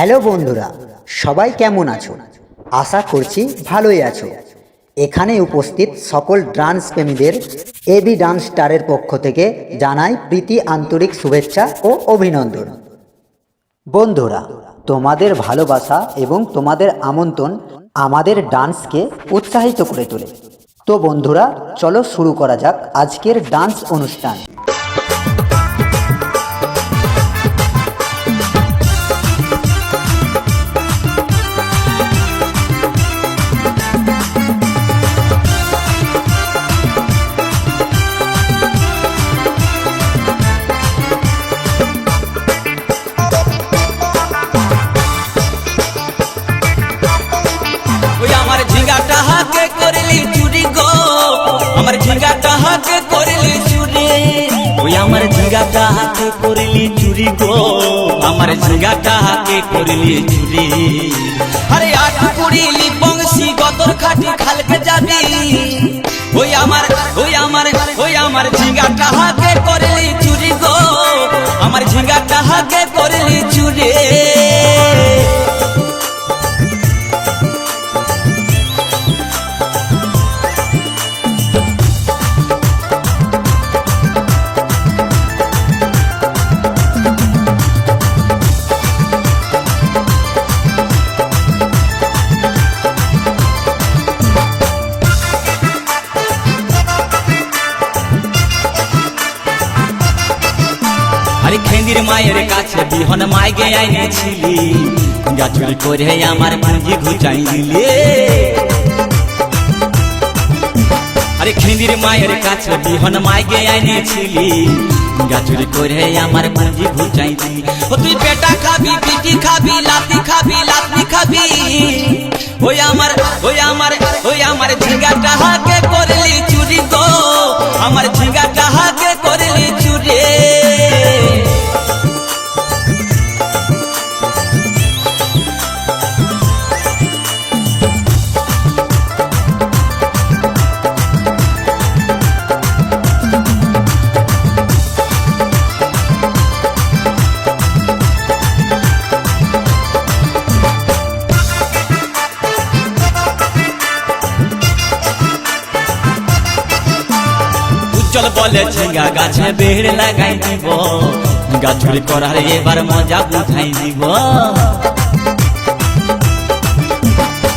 Hello বন্ধুরা, সবাই কেমন আছো? আশা করছি ভালোই আছো। এখানে উপস্থিত সকল ডান্স প্রেমীদের এবি ডান্স স্টারের পক্ষ থেকে জানাই প্রীতি আন্তরিক শুভেচ্ছা ও অভিনন্দন। বন্ধুরা, তোমাদের ভালোবাসা এবং তোমাদের আমন্ত্রণ আমাদের ডান্সকে উৎসাহিত করে তোলে। তো বন্ধুরা, চলো শুরু করা যাক আজকের ডান্স অনুষ্ঠান। আমার ঝিঙ্গাটা হাতে করলি চুরি গো, আমার ঝিঙ্গাটা হাতে করলি চুরি। আরে আট করিলি বংশী গদর খাটি খালকে যাবি, ওই আমার ঝিঙ্গাটা হাতে করলি চুরি গো, আমার ঝিঙ্গাটা হাতে করলি চুরি। আরে খেঙ্গির মায়ের কাছে বিহন মাইগে আইনেছিলি, গাছুরি করে আমার পুঁজি ঘুচাই দিলে। আরে খেঙ্গির মায়ের কাছে বিহন মাইগে আইনেছিলি, গাছুরি করে আমার পুঁজি ঘুচাই দিলি। ও তুই পেটা খাবি, পিটি খাবি, লাতি খাবি, লাতি খাবি। ওই আমার ঝিঙ্গাটা হাকে করলি চুরি গো, আমার ঝিঙ্গাটা হাকে করলি চুরি। চল বলে ঝিঙ্গা গাছে বেড় লাগাই দিব, গাছুরি করার এবার মজা বুঝাই দিব।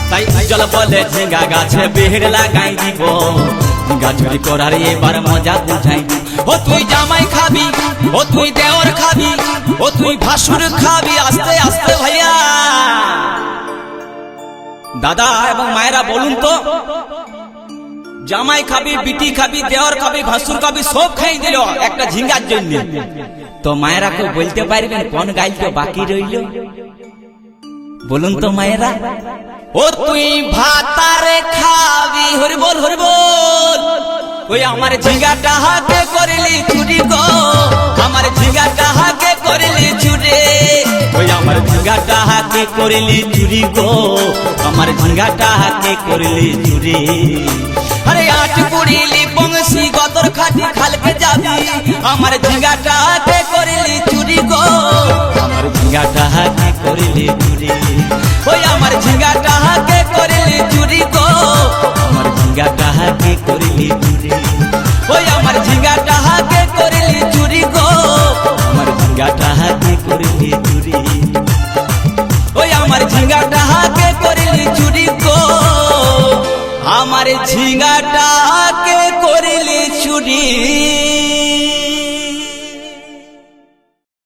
তাই চল বলে ঝিঙ্গা গাছে বেড় লাগাই দিব, গাছুরি করার এবার মজা বুঝাই দিব। ও তুই জামাই খাবি, ও তুই দেওর খাবি, ও তুই ভাসুর খাবি। আস্তে আস্তে ভাইয়া, দাদা এবং মায়েরা বলুন তো, জামাই খাবি, বিটি খাবি, দেওয়ার খাবি, ভাসুর খাবি, সব খাই দিল একটা ঝিঙ্গার জন্য। তো মায়েরা কেউ বলতে পারবেন কোন গাইল বাকি রইল? বলুন তো মায়েরা। ও তুই ভাতারে খাবি, হরি বল হরি বল। ওই আমার ঝিঙ্গাটা হাতে করলি চুরি গো, আমার ঝিঙ্গাটা হাতে করলি চুরি। ওই আমার ঝিঙ্গাটা হাতে করলি চুরি গো, আমার ঝিঙ্গাটা হাতে করলি চুরি। আরে আট করিলি বংশী গদর খাটি খালকে যাবি, আমার ঝিঙ্গাটা হাতে করলি চুরি গো, আমার ঝিঙ্গাটা হাতে করলি চুরি। ওই আমার ঝিঙ্গাটা হাতে করলি চুরি গো, আমার ঝিঙ্গাটা হাতে করলি চুরি। ওই আমার ঝিঙ্গাটা হাতে করলি চুরি গো, আমার ঝিঙ্গাটা হাতে করলি চুরি। ওই আমার ঝিঙ্গাটা হাতে করলি চুরি গো, আমার ঝিঙ্গাটাকে করলি চুরি।